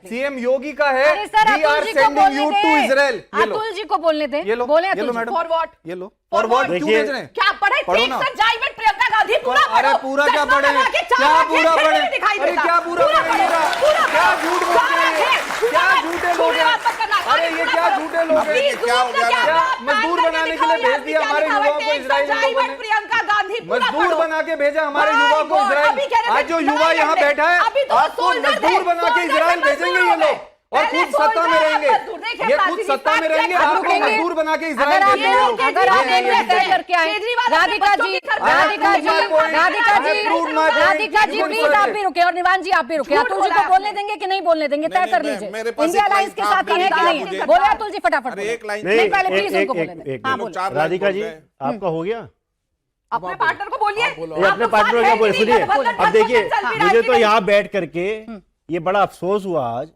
CM योगी का है। अरे sir, We are Atul ji को sending बोलने you to दें। Israel। ये लो, अतुल जी को बोलने दें। ये लो, बोले ये लो Atul ji. Madam. For what? ये लो। फॉर व्हाट क्यों देखिए, भेज रहे हैं? क्या पढ़े? पढ़ो ठीक ना। से जाइमेंट प्रियंका गांधी पूरा अरे पढ़ो। पूरा क्या चश्मा पढ़े? लगा के क्या चावल पूरा खेत पढ़े? में दिखाई अरे देता। क्या पूरा पूरा पढ़े? पढ़ो, क्या पूरा झूठ पढ़ो। बोल रहे हैं? चावल खेत, क्या पूरा झूठे पढ़ो। लोग पूरी बात मत हैं? करना। अरे ये क्या झूठे लोग हैं? प्लीज क्या हो गया? क्या मजदूर बनाने के लिए भेज दिया हमारे युवाओं को इजराइल लोगों ने? प्रियंका गांधी पूरा मजदूर पढ़ो। बना के भेजा हमारे भाई युवा को वो अभी कह इजराइल। रहे आज जो थे, युवा यहाँ लड़ाई बैठा है, अभी तो आपको सोल्जर मजदूर थे, बना के सोल्जर इजराइल से भेजेंगे मजदूर ये हो लोग, और गए। खुद सत्ता में पहले रहेंगे। सोल्जर, देखिए ये खुद प्राची जी, सत्ता में फैक्ट रहेंगे, चेक आपको रुकेंगे। मजदूर बना के अगर इजराइल आप भेजेंगे ये लोग। अगर आप ये देख नहीं करके आए केजरीवाल राधिका अपने जी, बच्चों की Radhika ji, I have proved my Radhika point. Ji, I have proved my point. Radhika ji, बिल्कुल प्लीज सच आप है। भी रुके और निवान जी आप भी रुके। झूठ अतुल जी बोला को बोलने आपने। देंगे कि नहीं बोलने देंगे, तय नहीं, कर नहीं, लीजिए। मेरे पास इंडिया एक अलायंस के लाइन साथ था, है कि आपने नहीं? कहा बोले अतुल जी फटाफट अरे बोले। एक लाइन नहीं, पहले एक- प्लीज उनको बोलने दें। हाँ, बोलो। चार राधिका लाइन जी, बोल गए। आपका हो गया? अपने पार्टनर को बोलिए। ये अपने पार्टनर क्या बोले? सुनिए, अब देखिए, मुझे तो यहाँ बैठ करके ये बड़ा अफसोस हुआ आज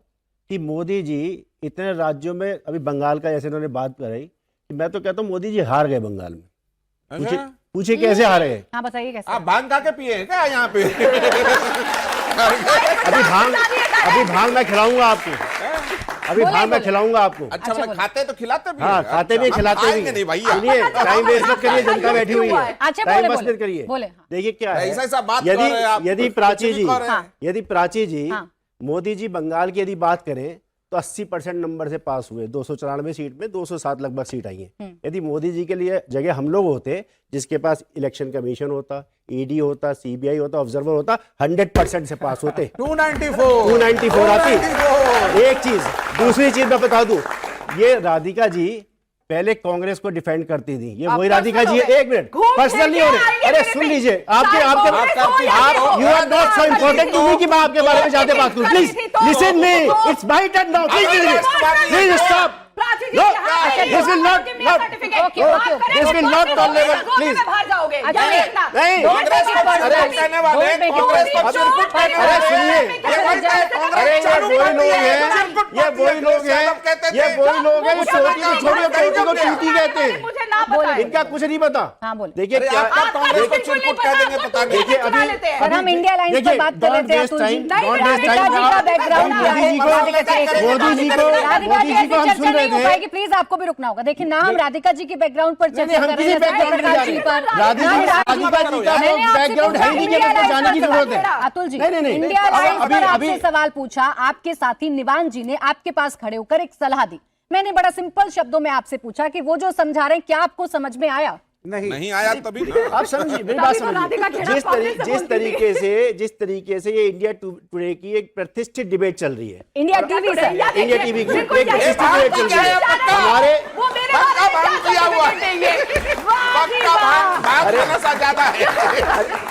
कि मोदी जी इतने राज्यों में, अभी बंगाल का जैसे इन्होंने बात कराई, कि मैं तो कहता हूँ मोदी जी हार गए बंगाल में। पूछे अच्छा? पूछे कैसे हारे? हाँ बताइए कैसे? आप भांग खा के पिए हैं क्या यहाँ पे? अभी भांग मैं खिलाऊंगा आपको, अभी बोले, भांग मैं बोले। खिलाऊंगा आपको। अच्छा मतलब खाते तो खिलाते भी हाँ, हैं? खाते भी अच्छा, हम खिलाते भी खाएंगे नहीं भैया। सुनिए, टाइम वेस्ट मत करिए, जनता बैठी हुई है, अच्छा, टाइम बोले, वेस्ट बोले। मत करिए। बोले, हाँ। देखिए क्या है, ऐसा बात कर रहे हैं आप, यदि कुछ प्राची भी जी, कर रहे हैं। यदि प्राची जी, हाँ। मोदी जी बंगाल की यदि बात करें तो 80% नंबर से पास हुए, 294 सीट में 207 लगभग सीट आई है। यदि मोदी जी के लिए जगह हम लोग होते, जिसके पास इलेक्शन कमीशन होता, ईडी होता, सीबीआई होता, ऑब्जर्वर होता, 100% से पास होते। 294 आती। एक चीज, दूसरी चीज मैं बता दूं, ये राधिका जी पहले कांग्रेस को डिफेंड करती थी, ये वही राधिका जी है। एक मिनट, पर्सनल नहीं हो रहे, अरे सुन लीजिए, आपके you are not so important to me कि मैं आपके बारे में ज्यादा बात करूं। Please listen me, it's my turn now, please stop. No, this will not, this will not tolerable, please. नहीं, कांग्रेस को अरे, कहने वाले, कांग्रेस को चिरकुट कहने अरे वाले। सुनिए, अरे ये वही लोग हैं, ये वही लोग हैं, ये वही लोग हैं जो छोटी को छोटी और छोटी को चीटी कहते हैं। इनका कुछ नहीं पता। हाँ, बोले। देखिए अरे क्या, आप कांग्रेस को चिरकुट कह देंगे पता नहीं। देखिए अभी सर, हम इंडिया अलायंस पर बात कर रहे थे अतुल जी। राधिका जी का बैकग्राउंड क्या है? राधिका जी ऐसे चर्चा नहीं हो पाएगी, प्लीज आपको भी रुकना होगा। देखिए ना, हम राधिका जी के बैकग्राउंड पर चर्चा कर रहे हैं, राधिका जी का बैकग्राउंड है नहीं, कि जाने की जरूरत है। अतुल जी, नहीं। इंडिया अलायंस पर अभी आपसे सवाल पूछा, आपके साथी निवान जी ने आपके पास खड़े होकर एक सलाह दी। मैंने बड़ा सिंपल शब्दों में आपसे पूछा कि वो जो समझा रहे हैं, क्या आपको समझ में आया? नहीं आया तभी ना। आप समझिए, मेरी बात समझिए, जिस तरीके से ये इंडिया टुडे की एक प्रतिष्ठित डिबेट चल रही है, इंडिया टीवी से, इंडिया टीवी की एक प्रतिष्ठित डिबेट चल रही है, हमारे पक्का भांग किया हुआ है, पक्का भांग का नशा ज्यादा है।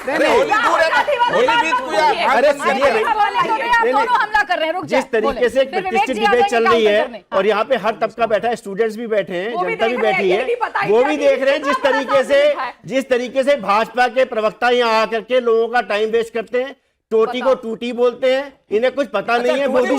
अरे होली दूर है, होली बीत गया। अरे सुनिए, दोनों हमला कर रहे हैं, रुक जाए। जिस तरीके से एक प्रतिष्ठित डिबेट चल रही है और यहाँ पे हर तबका बैठा है, स्टूडेंट्स भी बैठे हैं, जनता भी बैठी है, वो भी देख रहे हैं जिस तरीके से भाजपा के प्रवक्ता यहाँ आकर के लोगों का टाइम वेस्ट करते हैं, टोटी को टूटी बोलते हैं, इन्हें कुछ पता नहीं है। मोदी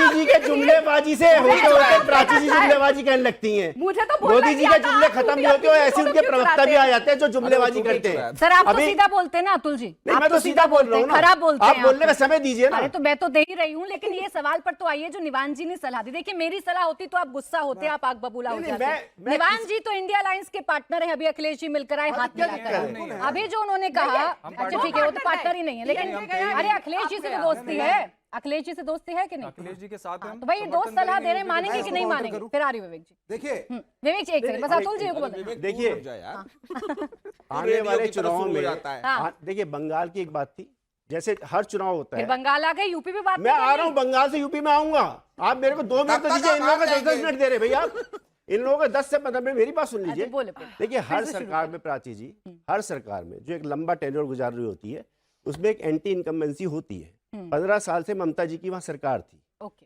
जी के जुमलेबाजी से होते होते प्राची जी जुमलेबाजी कहने लगती हैं। मोदी जी के जुमले खत्म नहीं होते और ऐसे उनके प्रवक्ता भी आ जाते हैं जो जुमलेबाजी करते हैं। सर, आप तो सीधा बोलते हैं ना अतुल जी, मैं आप तो सीधा बोल रहा हूँ ना, खराब बोलते आप हैं। बोलने का समय दीजिए ना। अरे तो मैं तो दे ही रही हूँ, लेकिन ये सवाल पर तो आइए जो निवान जी ने सलाह दी। देखिए मेरी सलाह होती तो आप गुस्सा होते, आप आग बबूला हो जाते। निवान जी तो इंडिया अलायंस के पार्टनर है, अभी अखिलेश जी मिलकर आए हाथ मिलाकर। अभी जो उन्होंने कहा, अच्छा ठीक है, वो तो पार्टनर ही नहीं है, लेकिन अरे अखिलेश जी से तो दोस्ती है, अखिलेश जी से दोस्ती है कि नहीं? अखिलेश जी के साथ हम तो भाई दोस्त सलाह दे रहे हैं, मानेंगे कि नहीं मानेंगे? फिर आ रही विवेक जी। देखिए विवेक जी एक सेकंड, बस अतुल जी को बोल दें। देखिए, आने वाले चुनाव में हाँ। देखिए, बंगाल की एक बात थी, जैसे हर चुनाव होता फिर है, बंगाल आ गए, यूपी भी बात मैं आ रहा हूँ बंगाल से यूपी में आऊंगा, आप मेरे को 2 मिनट तो दीजिए, इन लोगों को 10 मिनट दे रहे भैया, इन लोगों को 10 से 15 मिनट, मेरी बात सुन लीजिए। देखिए हर सरकार में प्राची जी, हर सरकार में जो एक लंबा टेन्योर गुजार रही होती है, उसमें एक एंटी इनकम्बेंसी होती है। 15 साल से ममता जी की वहां सरकार थी,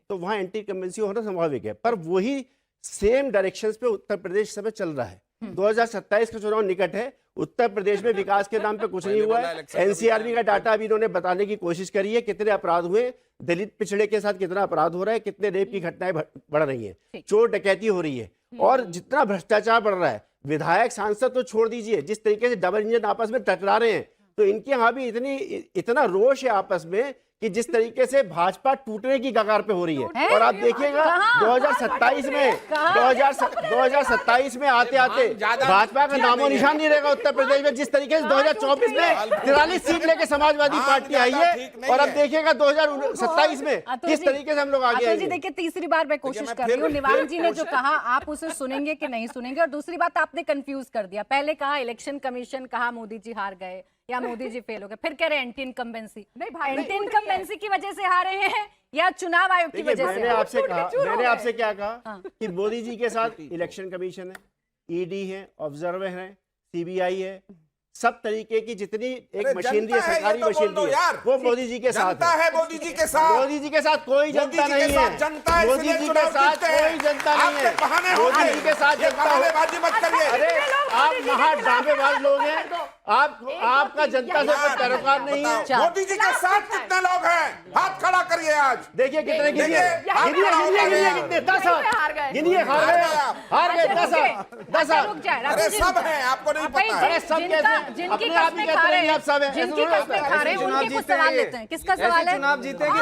तो वहां एंटी इनकम्बेंसी होना स्वाभाविक है, पर वही सेम डायरेक्शंस पे उत्तर प्रदेश समय चल रहा है। 2027 का चुनाव निकट है, उत्तर प्रदेश में विकास के नाम पे कुछ नहीं हुआ है। एनसीआरबी का डाटा अभी इन्होंने बताने की कोशिश करी है, कितने अपराध हुए, दलित पिछड़े के साथ कितना अपराध हो रहा है, कितने रेप की घटनाएं बढ़ रही हैं, चोर डकैती हो रही है, और जितना भ्रष्टाचार बढ़ रहा है। विधायक सांसद तो छोड़ दीजिए, जिस तरीके से डबल इंजन आपस में टकरा रहे हैं, तो इनके यहाँ भी इतना रोष है आपस में कि जिस तरीके से भाजपा टूटने की कगार पे हो रही है। और आप देखिएगा कहाँ? 2027 में कहाँ? 2027 में आते आते भाजपा का नामो निशान नहीं रहेगा उत्तर प्रदेश में। जिस तरीके से 2024 में 43 सीट लेके समाजवादी पार्टी आई है, और अब देखिएगा 2027 में किस तरीके से हम लोग आगे आगे। देखिए, तीसरी बार मैं कोशिश कर रही हूँ। निवान जी ने जो कहा आप उसे सुनेंगे कि नहीं सुनेंगे, और दूसरी बात आपने कंफ्यूज कर दिया। पहले कहा इलेक्शन कमीशन, कहा मोदी जी हार गए या मोदी जी फेल हो गए, फिर कह रहे एंटी इनकम्बेंसी। नहीं भाई, एंटी इनकम्बेंसी की वजह से हारे हैं या चुनाव आयोग की वजह से? मैंने आपसे क्या कहा कि मोदी जी के साथ इलेक्शन कमीशन है, ईडी है, ऑब्जर्वर है, सीबीआई है, सब तरीके की जितनी एक मशीनरी है, सरकारी मशीनरी है, वो मोदी जी के साथ है। मोदी जी के साथ, मोदी जी के साथ कोई जनता नहीं है। मोदी जी के साथ कोई जनता नहीं है। मोदी जी के साथ बहानेबाजी मत करिए। अरे आप महा डांबेबाज लोग हैं। आपका जनता से कोई पैरोकार नहीं है। मोदी जी के साथ कितने लोग हैं? हाथ खड़ा करिए आज। देखिए कितने गिनिए कितने 10 गिनिए हार गए 10। अरे सब है, आपको नहीं पता है। सब कैसे जिनकी कस्में खा रहे हैं, जिनकी कस्में खा रहे हैं, उनके कुछ सवाल लेते हैं। किसका सवाल है? चुनाव जीतेगी,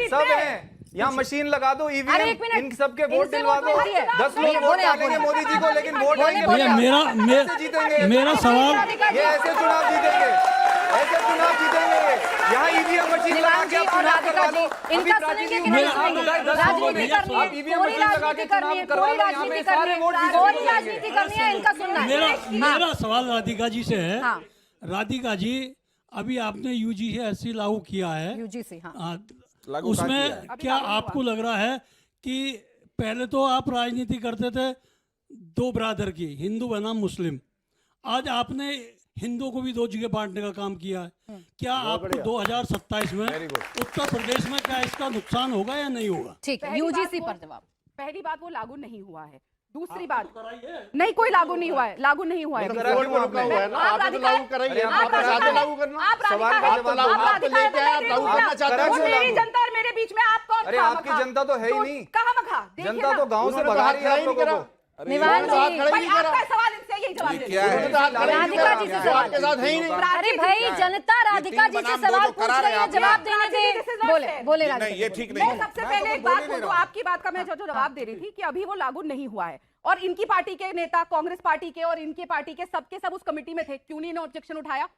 सब है यहाँ मशीन लगा दो, ईवीएम, इन सबके वोट दिलवा दो। 10 लोग वोट डालेंगे मोदी जी को, लेकिन वोट मेरा सवाल, ये ऐसे चुनाव जीतेंगे, ऐसे चुनाव जीतेंगे। यहाँ ईवीएम मशीन लगा के आप चुनाव करवा दो। इनका सुनेंगे कि नहीं सुनेंगे? राजनीति करनी है, कोई राजनीति करनी है, कोई राजनीति करनी है, कोई राजनीति करनी है, इनका सुनना है। मेरा सवाल राधिका जी से है। राधिका जी, अभी आपने यूजीसी लागू किया है, यूजीसी, उसमें क्या आपको लग रहा है कि पहले तो आप राजनीति करते थे दो ब्रादर की, हिंदू बनाम मुस्लिम, आज आपने हिंदुओं को भी दो जगह बांटने का काम किया है। क्या आपको 2027 में उत्तर प्रदेश में क्या इसका नुकसान होगा या नहीं होगा? ठीक है, यूजीसी पर जवाब। पहली बात, वो लागू नहीं हुआ है। दूसरी बात, नहीं कोई लागू नहीं हुआ है, लागू नहीं हुआ है। आप लागू कराइए, आप लागू करना। मेरी जनता और मेरे बीच में आप कौन? अरे आपकी जनता तो है ही नहीं, कहाँ जनता तो गांव से भगा रही है आप लोगों को। निवान जी, आपका सवाल इनसे यही जवाब दे। राधिका जी से सवाल। अरे भाई, जनता राधिका जी से सवाल पूछ रही है, जवाब देने दे। बोले नहीं, ये ठीक नहीं है। सबसे पहले एक बात बोल दूं, आपकी बात का मैं जो जवाब दे रही थी कि अभी वो लागू नहीं हुआ है, और इनकी पार्टी के नेता, कांग्रेस पार्टी के और इनकी पार्टी के सबके सब उस कमेटी में थे, क्यों नहीं इन्होंने ऑब्जेक्शन उठाया?